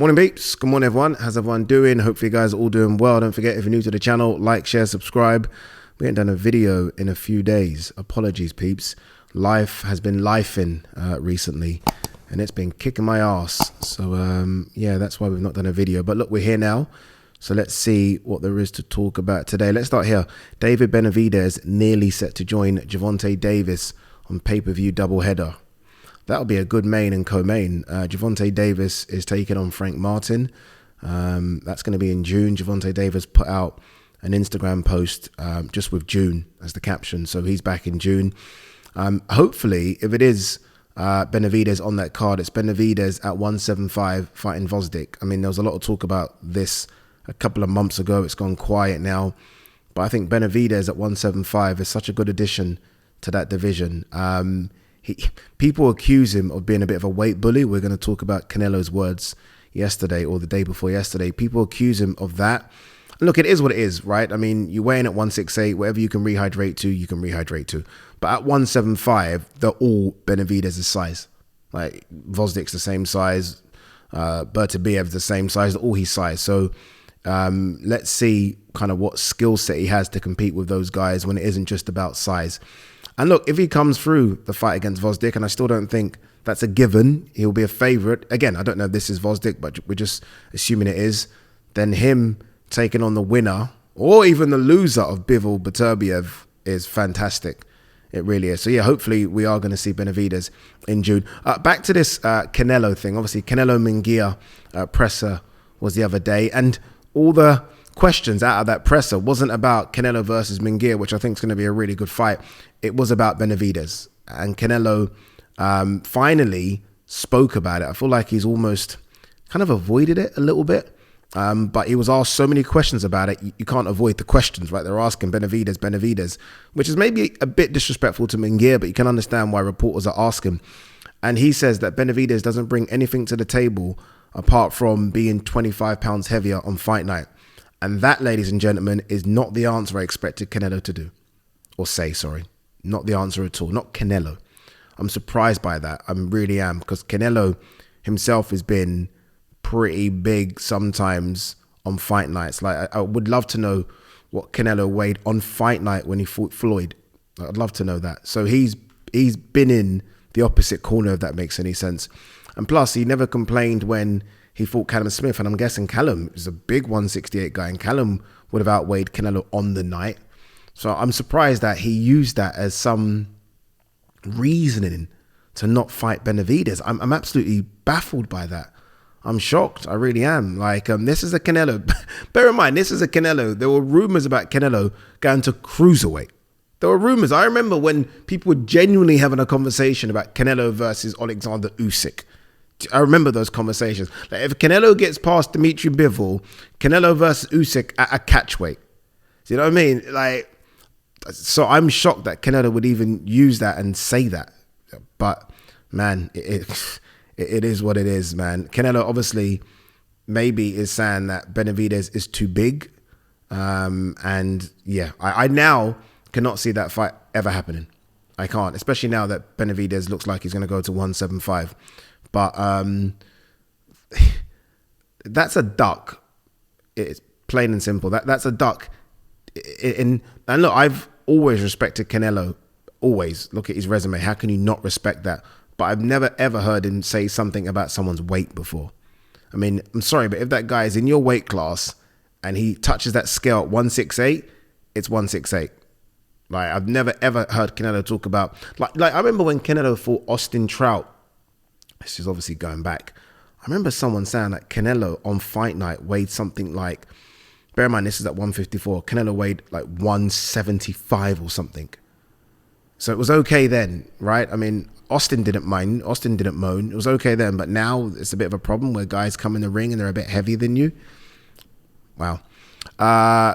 Morning peeps, good morning everyone. How's everyone doing? Hopefully you guys are all doing well. Don't forget, if you're new to the channel, like, share, subscribe. We ain't done a video in a few days. Apologies peeps. Life has been lifing recently and it's been kicking my ass. So yeah, that's why we've not done a video. But look, we're here now. So let's see what there is to talk about today. Let's start here. David Benavidez nearly set to join Gervonta Davis on pay-per-view doubleheader. That'll be a good main and co-main. Gervonta Davis is taking on Frank Martin. That's going to be in June. Gervonta Davis put out an Instagram post just with June as the caption. So he's back in June. Hopefully, if it is Benavidez on that card, it's Benavidez at 175 fighting Vosdik. I mean, there was a lot of talk about this a couple of months ago. It's gone quiet now. But I think Benavidez at 175 is such a good addition to that division. People accuse him of being a bit of a weight bully. We're going to talk about Canelo's words yesterday or the day before yesterday. People accuse him of that. And look, it is what it is, right? I mean, you weigh in at 168, whatever you can rehydrate to, you can rehydrate to. But at 175, they're all Benavidez's size. Like, Vosdik's the same size. Bertabiev's the same size. They're all his size. So let's see kind of what skill set he has to compete with those guys when it isn't just about size. And look, if he comes through the fight against Vosdik, and I still don't think that's a given, he'll be a favorite. Again, I don't know if this is Vosdik, but we're just assuming it is. Then him taking on the winner or even the loser of Bivol Beterbiev is fantastic. It really is. So yeah, hopefully we are going to see Benavidez in June. Back to this Canelo thing. Obviously, Canelo Munguia presser was the other day, and all the questions out of that presser wasn't about Canelo versus Munguia, which I think is going to be a really good fight. It was about Benavidez, and Canelo finally spoke about it. I feel like he's almost kind of avoided it a little bit, but he was asked so many questions about it. You can't avoid the questions, right? They're asking Benavidez, which is maybe a bit disrespectful to Munguia, but you can understand why reporters are asking. And he says that Benavidez doesn't bring anything to the table apart from being 25 pounds heavier on fight night. And that, ladies and gentlemen, is not the answer I expected Canelo to do. Or say, sorry. Not the answer at all. Not Canelo. I'm surprised by that. I really am. Because Canelo himself has been pretty big sometimes on fight nights. Like, I would love to know what Canelo weighed on fight night when he fought Floyd. I'd love to know that. So he's been in the opposite corner, if that makes any sense. And plus, he never complained when he fought Callum Smith, and I'm guessing Callum is a big 168 guy, and Callum would have outweighed Canelo on the night. So I'm surprised that he used that as some reasoning to not fight Benavidez. I'm absolutely baffled by that. I'm shocked. I really am. Like, this is a Canelo. Bear in mind, this is a Canelo. There were rumors about Canelo going to cruiserweight. There were rumors. I remember when people were genuinely having a conversation about Canelo versus Alexander Usyk. I remember those conversations. Like, if Canelo gets past Dimitri Bivol, Canelo versus Usyk at a catchweight. Do you know what I mean? Like, so I'm shocked that Canelo would even use that and say that. But man, it is what it is, man. Canelo obviously maybe is saying that Benavidez is too big. And yeah, I now cannot see that fight ever happening. I can't, especially now that Benavidez looks like he's going to go to 175. But that's a duck. It's plain and simple. That's a duck. And look, I've always respected Canelo. Always. Look at his resume. How can you not respect that? But I've never, ever heard him say something about someone's weight before. I mean, I'm sorry, but if that guy is in your weight class and he touches that scale at 168, it's 168. Like, I've never, ever heard Canelo talk about... Like I remember when Canelo fought Austin Trout. This is obviously going back. I remember someone saying that Canelo on fight night weighed something like, bear in mind, this is at 154. Canelo weighed like 175 or something. So it was okay then, right? I mean, Austin didn't mind. Austin didn't moan. It was okay then. But now it's a bit of a problem where guys come in the ring and they're a bit heavier than you. Wow.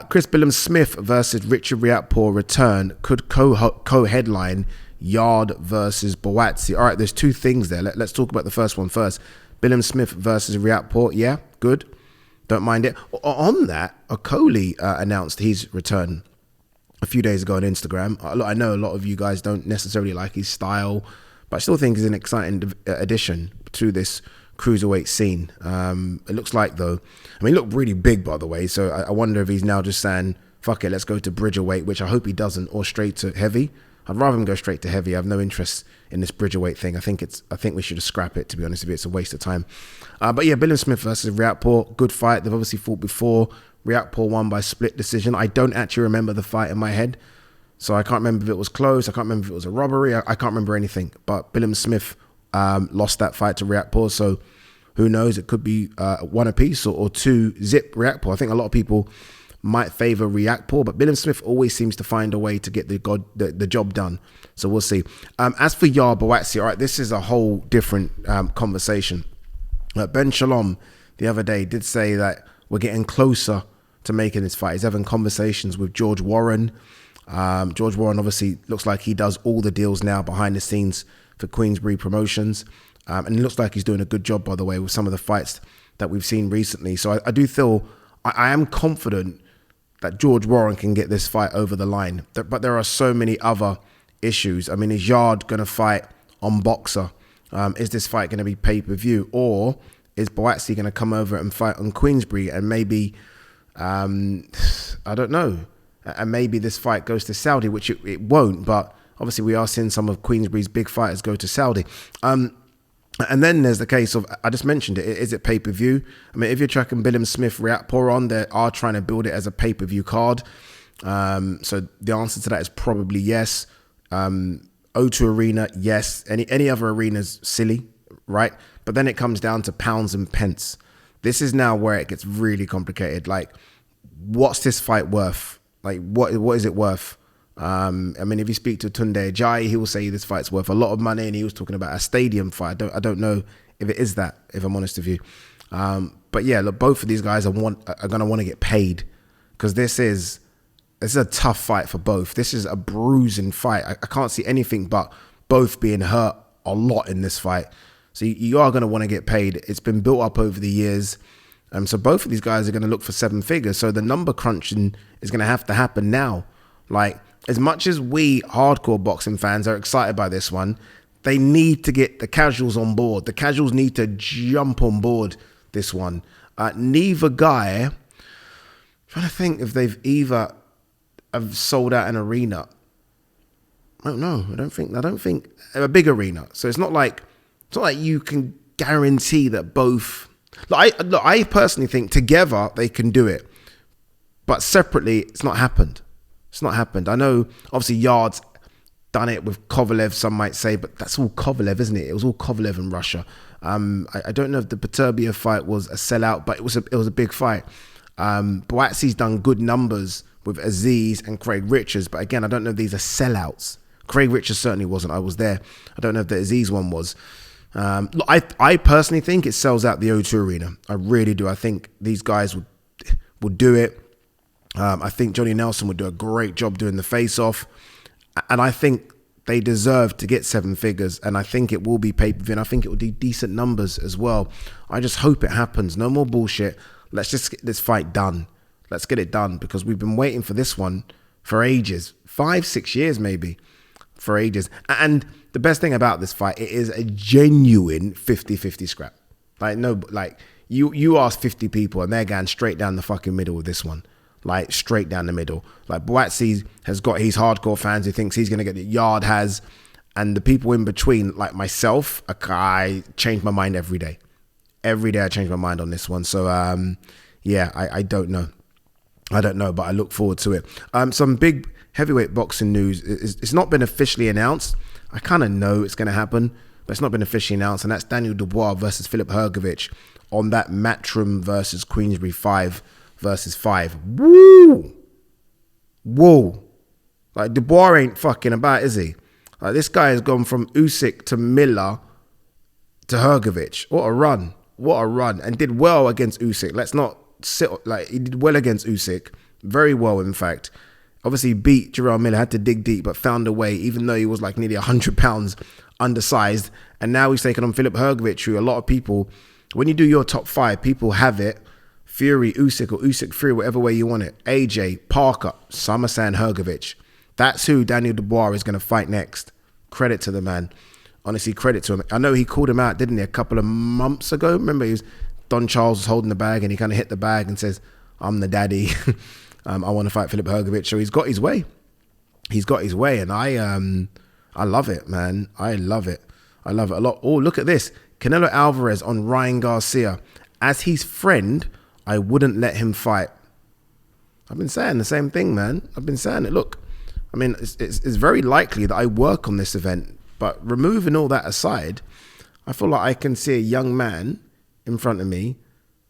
Chris Billam-Smith versus Richard Riakporhe return could co-headline Yarde versus Buatsi. All right, there's two things there. Let's talk about the first one first. Billam-Smith versus Riakporhe. Yeah, good. Don't mind it. On that, Okoli announced his return a few days ago on Instagram. I know a lot of you guys don't necessarily like his style, but I still think he's an exciting addition to this cruiserweight scene. It looks like, though, I mean, he looked really big, by the way, so I wonder if he's now just saying, fuck it, let's go to bridgerweight, which I hope he doesn't, or straight to heavy. I'd rather him go straight to heavy. I have no interest in this bridgerweight thing. I think we should just scrap it, to be honest with you. It's a waste of time. But yeah, Billiam Smith versus Riakporhe, good fight. They've obviously fought before. Riakporhe won by split decision. I don't actually remember the fight in my head, so I can't remember if it was close. I can't remember if it was a robbery. I can't remember anything. But Billiam Smith lost that fight to Riakporhe, so who knows? It could be one apiece or two zip Riakporhe. I think a lot of people might favour Riakporhe, but Billiam Smith always seems to find a way to get the job done. So we'll see. As for Yarde Buatsi, all right, this is a whole different conversation. Ben Shalom the other day did say that we're getting closer to making this fight. He's having conversations with George Warren. George Warren obviously looks like he does all the deals now behind the scenes for Queensberry Promotions. And it looks like he's doing a good job, by the way, with some of the fights that we've seen recently. So I do feel, I am confident that George Warren can get this fight over the line. But there are so many other issues. I mean, is Yarde going to fight on Boxer? Is this fight going to be pay-per-view? Or is Buatsi going to come over and fight on Queensberry? And maybe, I don't know. And maybe this fight goes to Saudi, which it won't. But obviously we are seeing some of Queensberry's big fighters go to Saudi. And then there's the case of, I just mentioned it, is it pay-per-view? I mean, if you're tracking Billiam Smith, Riakporhe on, they are trying to build it as a pay-per-view card. So the answer to that is probably yes. O2 Arena, yes. Any other arena's silly, right? But then it comes down to pounds and pence. This is now where it gets really complicated. Like, what's this fight worth? Like, what is it worth? I mean, if you speak to Tunde Ajayi, he will say this fight's worth a lot of money, and he was talking about a stadium fight. I don't know if it is that, if I'm honest with you. But yeah, look, both of these guys are going to want to get paid, because this is a tough fight for both. This is a bruising fight. I can't see anything but both being hurt a lot in this fight. So you are going to want to get paid. It's been built up over the years. So both of these guys are going to look for seven figures. So the number crunching is going to have to happen now. Like, as much as we hardcore boxing fans are excited by this one, they need to get the casuals on board. The casuals need to jump on board this one. Neither guy, I'm trying to think if they've either have sold out an arena. I don't know. I don't think a big arena. So it's not like you can guarantee that both. I personally think together they can do it, but separately it's not happened. It's not happened. I know, obviously, Yarde's done it with Kovalev, some might say, but that's all Kovalev, isn't it? It was all Kovalev in Russia. I don't know if the Beterbiev fight was a sellout, but it was a big fight. Buatsi's done good numbers with Aziz and Craig Richards, but again, I don't know if these are sellouts. Craig Richards certainly wasn't. I was there. I don't know if the Aziz one was. Look, I personally think it sells out the O2 Arena. I really do. I think these guys would do it. I think Johnny Nelson would do a great job doing the face-off. And I think they deserve to get seven figures. And I think it will be pay-per-view. And I think it will do decent numbers as well. I just hope it happens. No more bullshit. Let's just get this fight done. Let's get it done, because we've been waiting for this one for ages. 5-6 years maybe. For ages. And the best thing about this fight, it is a genuine 50-50 scrap. You ask 50 people and they're going straight down the fucking middle with this one. Like, straight down the middle. Like, Buatsi has got his hardcore fans who thinks he's going to get the Yarde has. And the people in between, like myself, I change my mind every day. Every day I change my mind on this one. So, yeah, I don't know. I don't know, but I look forward to it. Some big heavyweight boxing news. It's not been officially announced. I kind of know it's going to happen, but it's not been officially announced. And that's Daniel Dubois versus Filip Hrgovic on that Matchroom versus Queensberry 5 versus 5. Woo! Whoa. Like, Dubois ain't fucking about, is he? Like, this guy has gone from Usyk to Miller to Hrgovic. What a run. What a run. And did well against Usyk. Let's not sit, like, he did well against Usyk. Very well, in fact. Obviously beat Jarrell Miller, had to dig deep, but found a way, even though he was like nearly 100 pounds undersized. And now he's taken on Filip Hrgovic, who a lot of people, when you do your top 5, people have it Fury, Usyk, or Usyk Fury, whatever way you want it. AJ, Parker, Summersan, Hrgovic. That's who Daniel Dubois is going to fight next. Credit to the man. honestly, credit to him. I know he called him out, didn't he, a couple of months ago? Remember, Don Charles was holding the bag and he kind of hit the bag and says, I'm the daddy. I want to fight Filip Hrgović. So he's got his way. He's got his way. And I love it, man. I love it. I love it a lot. Oh, look at this. Canelo Alvarez on Ryan Garcia. As his friend, I wouldn't let him fight. I've been saying the same thing, man. I've been saying it. Look, I mean, it's very likely that I work on this event, but removing all that aside, I feel like I can see a young man in front of me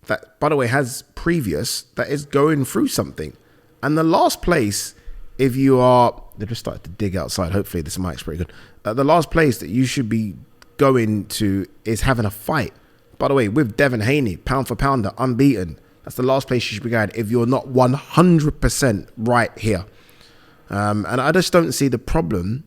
that, by the way, has previous, that is going through something. And the last place, if you are, they just started to dig outside. Hopefully this mic's pretty good. The last place that you should be going to is having a fight. By the way, with Devin Haney, pound for pounder, unbeaten. That's the last place you should be going if you're not 100% right here. And I just don't see the problem.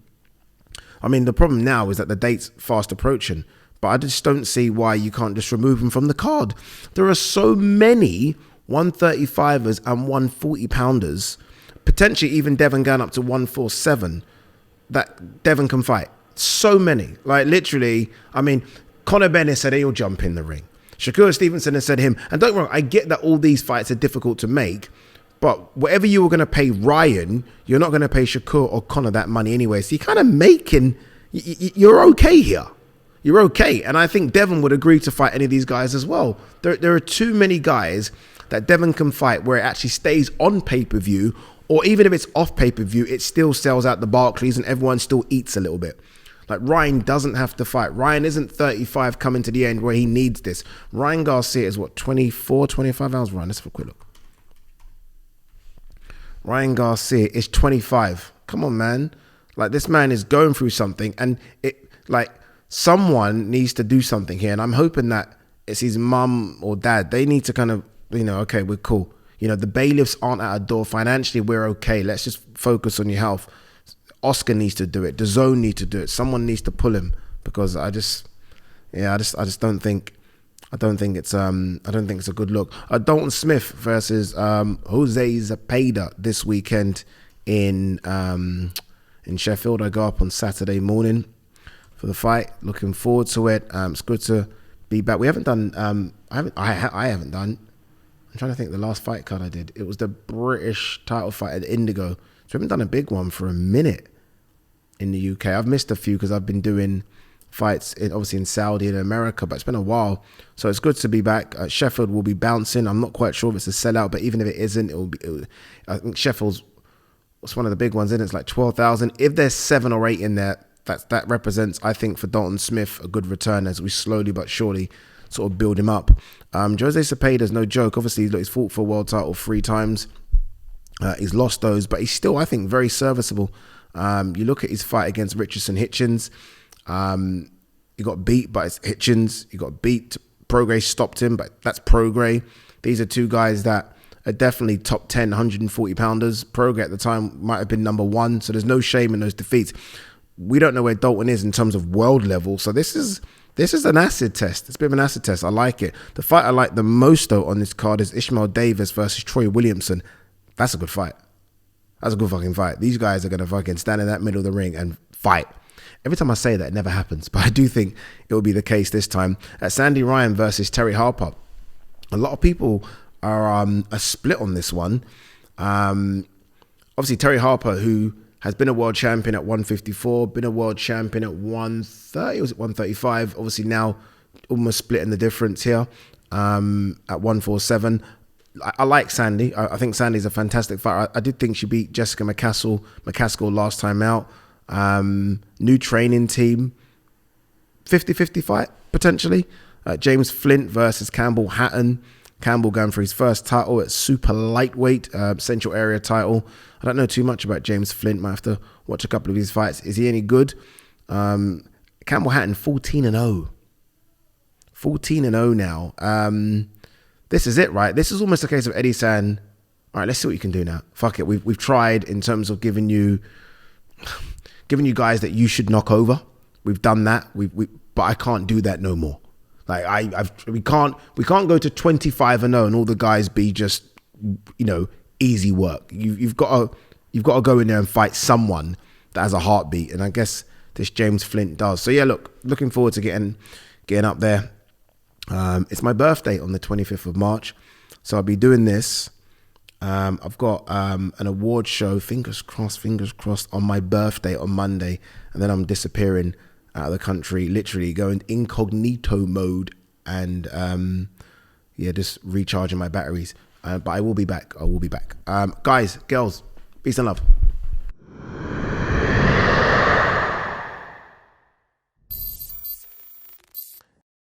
I mean, the problem now is that the date's fast approaching, but I just don't see why you can't just remove him from the card. There are so many 135ers and 140 pounders, potentially even Devin going up to 147, that Devin can fight. So many. Like, literally, I mean, Conor Benn said he'll jump in the ring. Shakur Stevenson has said him. And don't get me wrong, I get that all these fights are difficult to make, but whatever you were going to pay Ryan, you're not going to pay Shakur or Conor that money anyway. So you're kind of making, you're okay here. You're okay. And I think Devin would agree to fight any of these guys as well. There are too many guys that Devin can fight where it actually stays on pay-per-view, or even if it's off pay-per-view, it still sells out the Barclays and everyone still eats a little bit. Like, Ryan doesn't have to fight. Ryan isn't 35 coming to the end where he needs this. Ryan Garcia is what, 24, 25 hours? Ryan, let's have a quick look. Ryan Garcia is 25. Come on, man. Like, this man is going through something, and it, like, someone needs to do something here. And I'm hoping that it's his mum or dad. They need to kind of, okay, we're cool. The bailiffs aren't at our door. Financially, we're okay. Let's just focus on your health. Oscar needs to do it. DAZN needs to do it. Someone needs to pull him, because I just don't think it's a good look. Dalton Smith versus Jose Zepeda this weekend in Sheffield. I go up on Saturday morning for the fight. Looking forward to it. It's good to be back. We haven't done. I haven't done. I'm trying to think the last fight card I did. It was the British title fight at Indigo. So we haven't done a big one for a minute in the UK. I've missed a few because I've been doing fights obviously in Saudi and America, but it's been a while. So it's good to be back. Sheffield will be bouncing. I'm not quite sure if it's a sellout, but even if it isn't, I think Sheffield's one of the big ones, isn't it? It's like 12,000. If there's 7 or 8 in there, that represents, I think, for Dalton Smith, a good return as we slowly but surely sort of build him up. Jose Zepeda's no joke. Obviously, he's fought for a world title 3 times. He's lost those, but he's still, I think, very serviceable. You look at his fight against Richardson Hitchens. He got beat by Hitchens. He got beat. Prograis stopped him, but that's Prograis. These are 2 guys that are definitely top 10, 140 pounders. Prograis at the time might have been number 1, so there's no shame in those defeats. We don't know where Dalton is in terms of world level, so this is an acid test. It's a bit of an acid test. I like it. The fight I like the most, though, on this card is Ishmael Davis versus Troy Williamson. That's a good fight. That's a good fucking fight. These guys are going to fucking stand in that middle of the ring and fight. Every time I say that, it never happens. But I do think it will be the case this time. Sandy Ryan versus Terry Harper. A lot of people are split on this one. Obviously, Terry Harper, who has been a world champion at 154, been a world champion at 130, was it 135? Obviously now almost splitting the difference here at 147. I like Sandy. I think Sandy's a fantastic fighter. I did think she beat Jessica McCaskill last time out. New training team. 50-50 fight, potentially. James Flint versus Campbell Hatton. Campbell going for his first title at super lightweight, Central Area title. I don't know too much about James Flint. Might have to watch a couple of his fights. Is he any good? Campbell Hatton, 14-0. 14-0 now. This is it, right? This is almost a case of Eddie saying, all right, let's see what you can do now. Fuck it. We've tried in terms of giving you guys that you should knock over. We've done that. But I can't do that no more. Like we can't go to 25-0 and all the guys be just, easy work. You've got to go in there and fight someone that has a heartbeat. And I guess this James Flint does. So yeah, look, looking forward to getting up there. It's my birthday on the 25th of March, so I'll be doing this. I've got an award show, fingers crossed, on my birthday on Monday, and then I'm disappearing out of the country, literally going incognito mode, and just recharging my batteries. But I will be back. Guys, girls, peace and love.